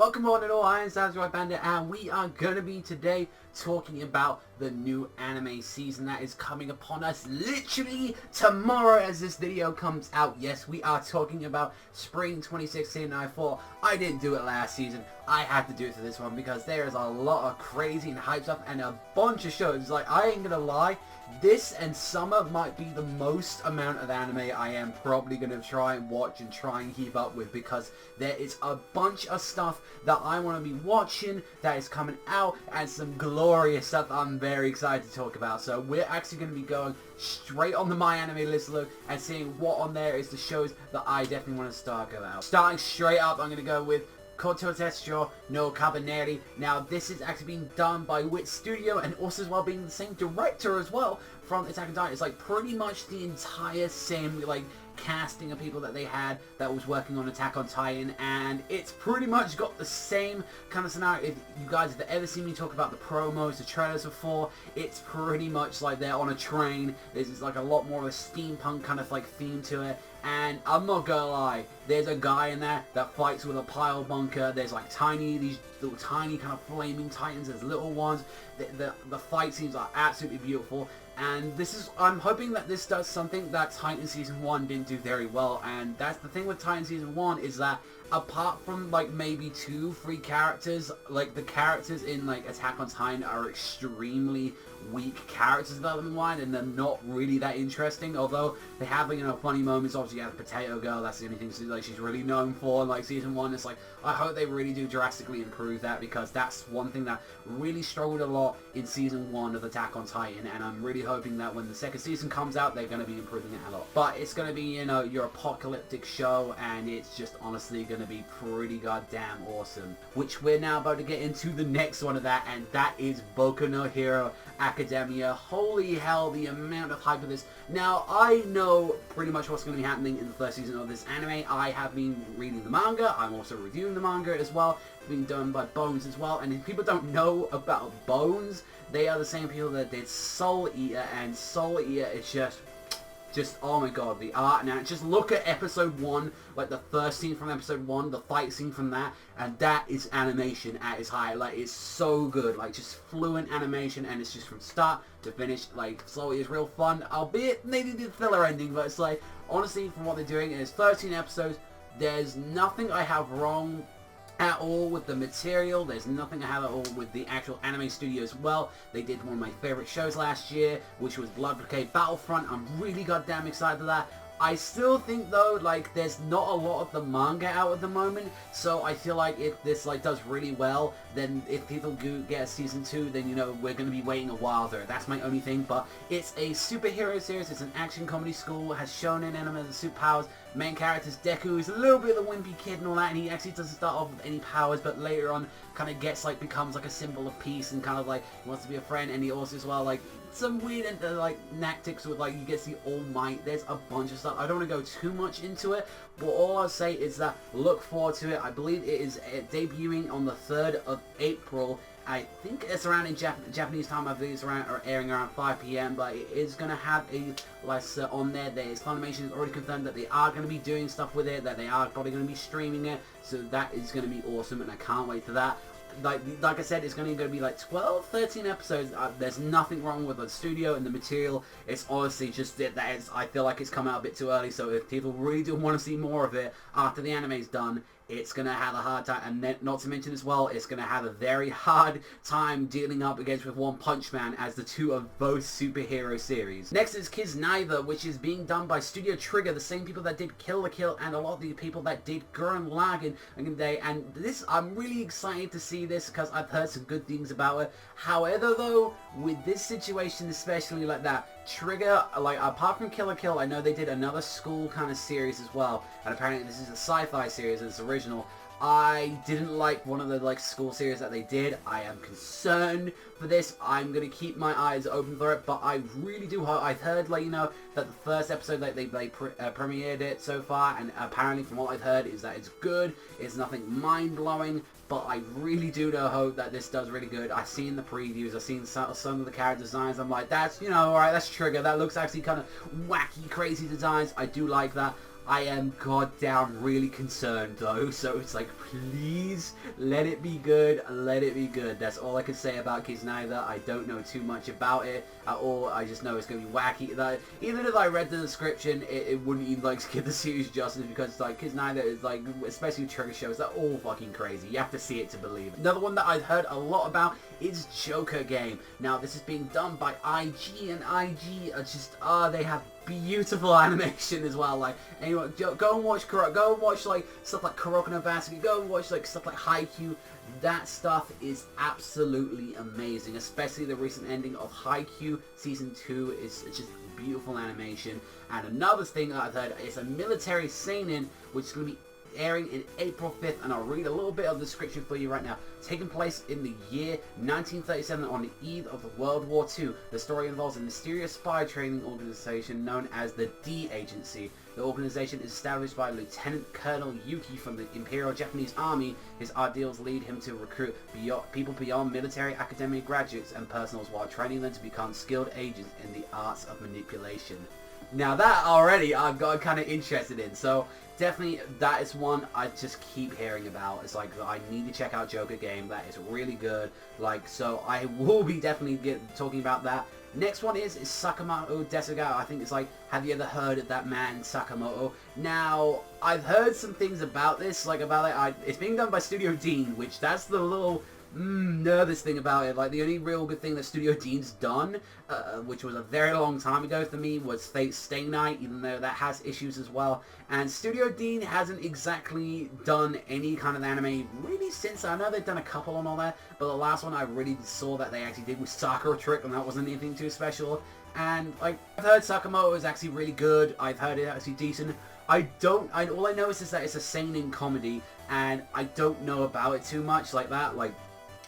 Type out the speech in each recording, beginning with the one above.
Welcome on and all, I am Savagezweipanda, and we are gonna be today talking about the new anime season that is coming upon us literally tomorrow as this video comes out. Yes, we are talking about spring 2016, and I thought I didn't do it last season. I had to do it for this one because there is a lot of crazy and hype stuff and a bunch of shows. Like, I ain't gonna lie, this and summer might be the most amount of anime I am probably going to try and watch and try and keep up with, because there is a bunch of stuff that I want to be watching that is coming out and some glorious stuff I'm very excited to talk about. So we're actually going to be going straight on the My Anime list look and seeing what on there is the shows that I definitely want to start about. Starting straight up, I'm going to go with Koto Tetsuo no Cabaneri. Now, this is actually being done by Wit Studio and also as well being the same director as well from Attack on Titan. It's like pretty much the entire same like casting of people that they had that was working on Attack on Titan, and it's pretty much got the same kind of scenario. If you guys have ever seen me talk about the promos, the trailers before, it's pretty much like they're on a train. There's like a lot more of a steampunk kind of like theme to it. And I'm not gonna lie, there's a guy in there that fights with a pile bunker. There's like these little tiny kind of flaming titans. There's little ones. The fight scenes are absolutely beautiful. And I'm hoping that this does something that Titan Season 1 didn't do very well. And that's the thing with Titan Season 1, is that apart from like maybe 2-3 characters, like the characters in like Attack on Titan are extremely weak characters development wise, and they're not really that interesting. Although they have, you know, funny moments. Obviously you have Potato Girl, that's the only thing she's really known for in like Season 1. It's like, I hope they really do drastically improve that, because that's one thing that really struggled a lot in Season 1 of Attack on Titan, and I'm really hoping that when the second season comes out, they're going to be improving it a lot. But it's going to be, you know, your apocalyptic show, and it's just honestly going to be pretty goddamn awesome. Which we're now about to get into the next one of that, and that is Boku no Hero Academia. Holy hell, the amount of hype of this. Now, I know pretty much what's going to be happening in the first season of this anime. I have been reading the manga. I'm also reviewing the manga as well. It's been done by Bones as well. And if people don't know about Bones, they are the same people that did Soul Eater, and Soul Eater is just oh my god, the art. Now just look at episode 1, like the first scene from episode 1, the fight scene from that, and that is animation at its height. Like, it's so good, like just fluent animation, and it's just from start to finish. Like, slowly is real fun, albeit maybe the filler ending, but it's like, honestly, from what they're doing, it's 13 episodes. There's nothing I have wrong at all with the material. There's nothing I have at all with the actual anime studio as well. They did one of my favorite shows last year, which was Blood Brigade Battlefront. I'm really goddamn excited for that. I still think though, like, there's not a lot of the manga out at the moment, so I feel like if this like does really well, then if people do get a season 2, then, you know, we're going to be waiting a while there. That's my only thing. But it's a superhero series, it's an action comedy school, has shonen anime with superpowers. Main character's Deku, is a little bit of the wimpy kid and all that, and he actually doesn't start off with any powers, but later on kind of gets like, becomes like a symbol of peace, and kind of like wants to be a friend. And he also as well like some weird like tactics with like you get to see All Might. There's a bunch of stuff. I don't want to go too much into it, but all I'll say is that look forward to it. I believe it is debuting on the 3rd of April. I think it's around in Japanese time. I believe it's around, or airing around 5 PM, but it is going to have a lesser on there. There's Funimation has already confirmed that they are going to be doing stuff with it, that they are probably going to be streaming it, so that is going to be awesome, and I can't wait for that. Like I said, it's going to be like 12, 13 episodes. There's nothing wrong with the studio and the material. It's honestly just I feel like it's come out a bit too early, so if people really do want to see more of it after the anime's done, it's going to have a hard time. And then, not to mention as well, it's going to have a very hard time dealing up against with One Punch Man, as the two of both superhero series. Next is Kids Neither, which is being done by Studio Trigger, the same people that did Kill la Kill, and a lot of the people that did Gurren Lagann. And this, I'm really excited to see this, because I've heard some good things about it. However though, with this situation especially like that, Trigger, like, apart from Kill la Kill, I know they did another school kind of series as well, and apparently this is a sci-fi series, it's original. I didn't like one of the like school series that they did. I am concerned for this. I'm gonna keep my eyes open for it, but I really do hope. I've heard, like, you know, that the first episode, like, they premiered it so far, and apparently from what I've heard is that it's good. It's nothing mind-blowing, but I really do hope that this does really good. I've seen the previews, I've seen some of the character designs. I'm like, that's, you know, alright, that's Trigger. That looks actually kind of wacky, crazy designs. I do like that. I am goddamn really concerned though, so it's like, please let it be good, let it be good. That's all I can say about Kids Neither. I don't know too much about it at all. I just know it's going to be wacky. That even if I read the description, it wouldn't even like give the series justice, because like Kids Neither is like, especially trigger shows, they're all fucking crazy. You have to see it to believe it. Another one that I've heard a lot about is Joker Game. Now this is being done by IG, and IG are just they have beautiful animation as well. Like, anyone go and watch like stuff like Kuroko no Basket, go and watch like stuff like Haikyu. That stuff is absolutely amazing, especially the recent ending of Haikyu season 2 is just beautiful animation. And another thing that I've heard is a military seinen, which is going to be airing in April 5th, and I'll read a little bit of the description for you right now. Taking place in the year 1937 on the eve of World War II, the story involves a mysterious spy training organization known as the D Agency. The organization is established by Lieutenant Colonel Yuki from the Imperial Japanese Army. His ideals lead him to recruit people beyond military academy graduates and personals while training them to become skilled agents in the arts of manipulation. Now that already I've got kind of interested in, so definitely that is one I just keep hearing about. It's like, I need to check out Joker Game. That is really good. Like, so I will be definitely talking about that. Next one is Sakamoto Desuga. I think it's like, have you ever heard of that man Sakamoto? Now, I've heard some things about this, like about it. It's being done by Studio Dean, which that's the little nervous thing about it. Like, the only real good thing that Studio Dean's done, which was a very long time ago for me, was Stay Night, even though that has issues as well. And Studio Dean hasn't exactly done any kind of anime really since. I know they've done a couple and all that, but the last one I really saw that they actually did was Sakura Trick, and that wasn't anything too special. And like, I've heard Sakamoto is actually really good. I've heard it actually decent. All I know is that it's a seinen comedy, and I don't know about it too much like that. Like,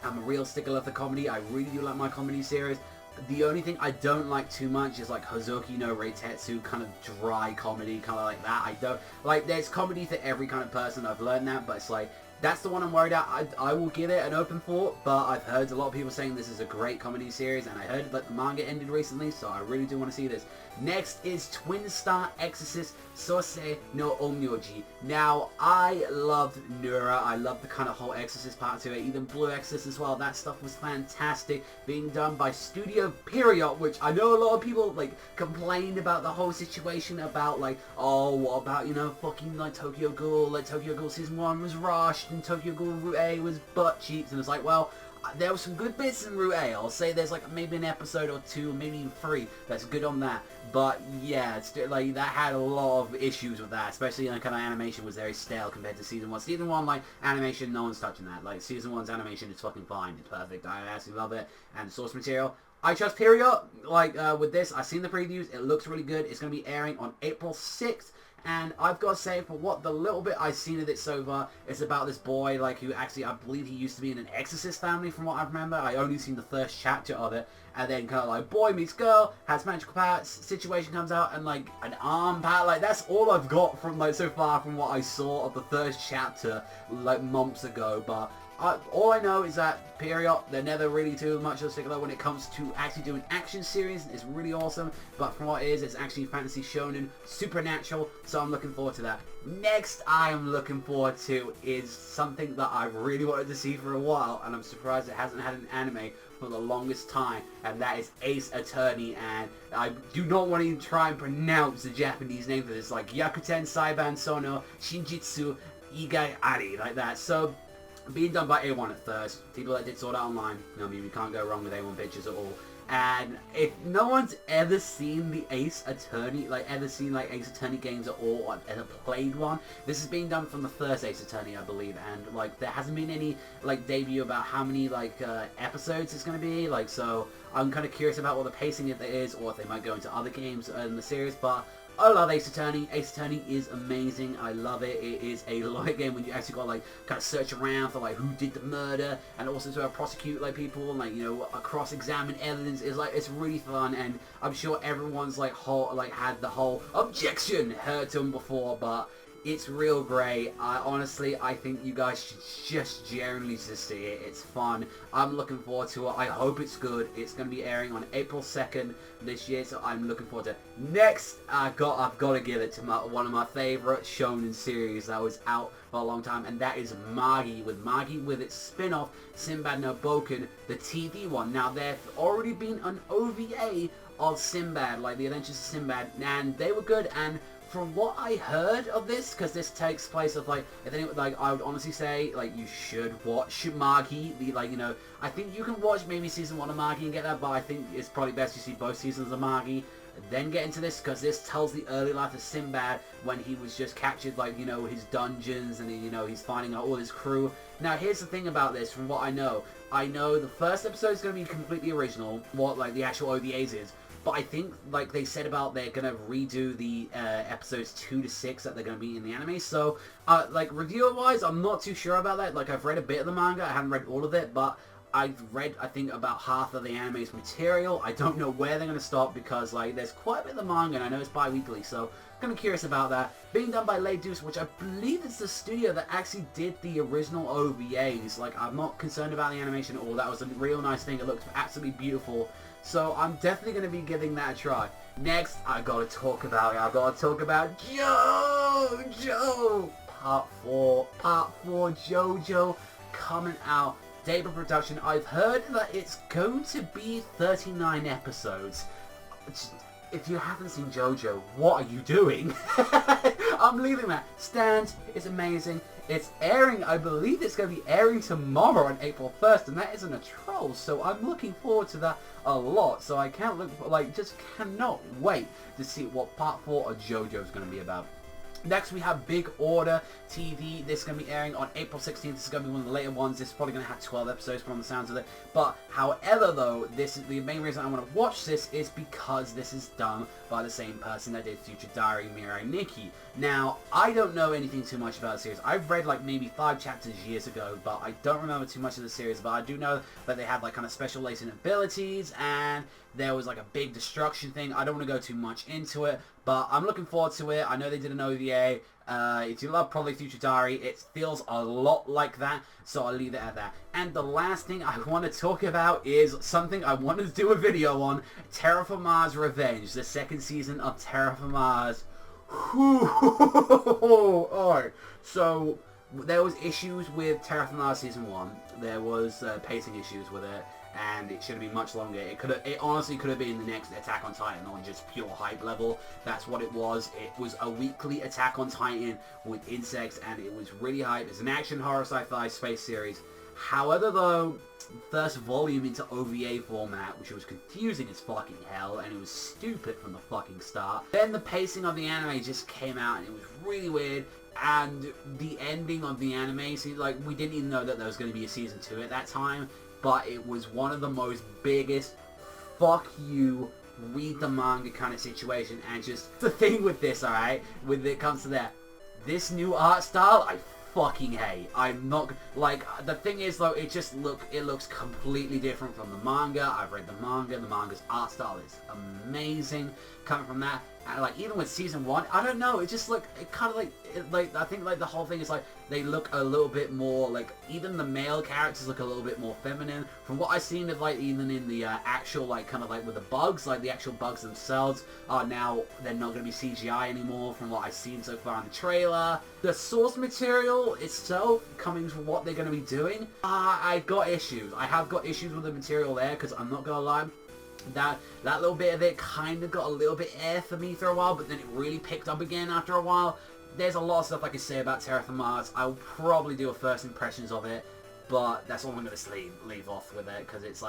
I'm a real stickler for comedy. I really do like my comedy series. The only thing I don't like too much is like Hozoki no Reitetsu, kind of dry comedy, kind of like that. I don't like, there's comedy for every kind of person, I've learned that, but it's like, that's the one I'm worried about. I will give it an open thought, but I've heard a lot of people saying this is a great comedy series, and I heard that the manga ended recently, so I really do want to see this. Next is Twin Star Exorcist Sosei no Onmyoji. Now, I loved Nura. I loved the kind of whole Exorcist part to it, even Blue Exorcist as well. That stuff was fantastic. Being done by Studio Period, which I know a lot of people like complained about the whole situation about like, oh, what about, you know, fucking like Tokyo Ghoul? Like, Tokyo Ghoul season 1 was rushed, and Tokyo Ghoul Route A was butt cheeks, and it's like, well, there were some good bits in Route A. I'll say there's like maybe an episode or 2, maybe even 3 that's good on that. But yeah, it's like, that had a lot of issues with that, especially kind of animation was very stale compared to season 1. Season 1, like, animation, no one's touching that. Like, season 1's animation is fucking fine. It's perfect. I absolutely love it. And the source material, I trust Period. Like, with this, I've seen the previews. It looks really good. It's going to be airing on April 6th. And I've got to say, for what the little bit I've seen of it so far, it's about this boy, like, who actually, I believe he used to be in an Exorcist family, from what I remember. I only seen the first chapter of it. And then kind of like, boy meets girl, has magical powers, situation comes out, and like, an arm power. Like, that's all I've got from, like, so far from what I saw of the first chapter, like, months ago. But all I know is that Period, they're never really too much of a stickler when it comes to actually doing action series. It's really awesome, but from what it is, it's actually fantasy shonen, supernatural, so I'm looking forward to that. Next I am looking forward to is something that I've really wanted to see for a while, and I'm surprised it hasn't had an anime for the longest time, and that is Ace Attorney. And I do not want to even try and pronounce the Japanese name for this, like Yakuten Saiban Sono Shinjitsu Igai Ari, like that. So, being done by A1 at first. People that did Sword Art Online, I mean, you can't go wrong with A1 pictures at all. And if no one's ever seen the Ace Attorney, like ever seen like Ace Attorney games at all, or ever played one, this is being done from the first Ace Attorney, I believe, and like there hasn't been any like debut about how many like episodes it's going to be, like, so I'm kind of curious about what the pacing of it is, or if they might go into other games in the series. But I love Ace Attorney. Ace Attorney is amazing. I love it. It is a lawyer game when you actually got like kind of search around for like who did the murder, and also to prosecute like people and like, you know, cross-examine evidence. Is like, it's really fun, and I'm sure everyone's like had the whole objection heard to them before, but It's real great. Honestly, I think you guys should just generally just see it. It's fun. I'm looking forward to it. I hope it's good. It's going to be airing on April 2nd this year, so I'm looking forward to it. Next, I've got to give it to one of my favorite shonen series that was out for a long time, and that is Magi, with its spin-off, Sinbad no Boken, the TV one. Now, there's already been an OVA of Sinbad, like The Adventures of Sinbad, and they were good, and from what I heard of this, because this takes place of I would honestly say, you should watch Magi. I think you can watch maybe season 1 of Magi and get that, but I think it's probably best you see both seasons of Magi, then get into this, because this tells the early life of Sinbad when he was just captured, his dungeons, and he's finding out all his crew. Now, here's the thing about this, from what I know the first episode is going to be completely original, what, the actual OVAs is. But I think, they said about they're going to redo the episodes 2 to 6 that they're going to be in the anime. So, reviewer-wise, I'm not too sure about that. I've read a bit of the manga. I haven't read all of it, but I've read, I think, about half of the anime's material. I don't know where they're going to stop because, there's quite a bit of the manga, and I know it's bi-weekly, so I'm kind of curious about that. Being done by Late Deuce, which I believe is the studio that actually did the original OVAs. I'm not concerned about the animation at all. That was a real nice thing. It looks absolutely beautiful. So I'm definitely going to be giving that a try. Next, I gotta talk about Jojo! Part 4, Jojo, coming out. Date of production, I've heard that it's going to be 39 episodes. If you haven't seen Jojo, what are you doing? I'm leaving that. Stand is amazing. It's airing, I believe it's going to be airing tomorrow on April 1st, and that isn't a troll, so I'm looking forward to that a lot. So I can't just cannot wait to see what part 4 of Jojo is going to be about. Next, we have Big Order TV. This is going to be airing on April 16th. This is going to be one of the later ones. This is probably going to have 12 episodes from the sounds of it. But, however, though, this is the main reason I want to watch this is because this is done by the same person that did Future Diary, Mirai Nikki. Now, I don't know anything too much about the series. I've read, maybe 5 chapters years ago, but I don't remember too much of the series. But I do know that they have, kind of special latent abilities, and there was, a big destruction thing. I don't want to go too much into it, but I'm looking forward to it. I know they did an OVA. If you love probably Future Diary, it feels a lot like that, so I'll leave it at that. And the last thing I want to talk about is something I wanted to do a video on, Terra Formars Revenge, the 2nd season of Terra Formars. Alright, so there was issues with Terra Formars Season 1. There was pacing issues with it, and it should have been much longer. It honestly could have been the next Attack on Titan on just pure hype level. That's what it was. It was a weekly Attack on Titan with insects, and it was really hype. It's an action horror sci-fi space series. However, though, first volume into OVA format, which was confusing as fucking hell, and it was stupid from the fucking start. Then the pacing of the anime just came out, and it was really weird. And the ending of the anime, we didn't even know that there was going to be a season 2 at that time. But it was one of the most biggest fuck you, read the manga kind of situation. And just the thing with this, alright, when it comes to that, this new art style, I fucking hate. I'm not, the thing is though, it looks completely different from the manga. I've read the manga's art style is amazing. Coming from that, and even with season 1, I don't know, it just I think the whole thing is they look a little bit more, even the male characters look a little bit more feminine. From what I've seen of, even in the actual, with the bugs, the actual bugs themselves are now, they're not going to be CGI anymore from what I've seen so far in the trailer. The source material itself, coming from what they're going to be doing, I got issues. I have got issues with the material there, because I'm not going to lie. That little bit of it kind of got a little bit air for me for a while, but then it really picked up again after a while. There's a lot of stuff I could say about Terra Formars. I'll probably do a first impressions of it, but that's all I'm going to leave off with it, because it's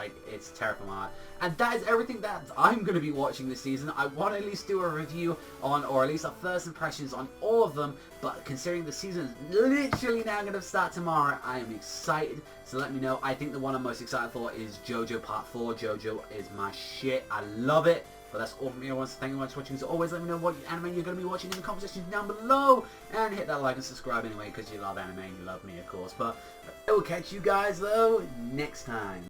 Terra Formars. And that is everything that I'm going to be watching this season. I want to at least do a review on, or at least a first impressions on all of them, but considering the season is literally now going to start tomorrow, I am excited. So let me know. I think the one I'm most excited for is Jojo Part 4. Jojo is my shit. I love it. But that's all from me. I want to thank you very much for watching. So always let me know what anime you're going to be watching in the comment section down below. And hit that like and subscribe anyway, because you love anime and you love me, of course. But I will catch you guys, though, next time.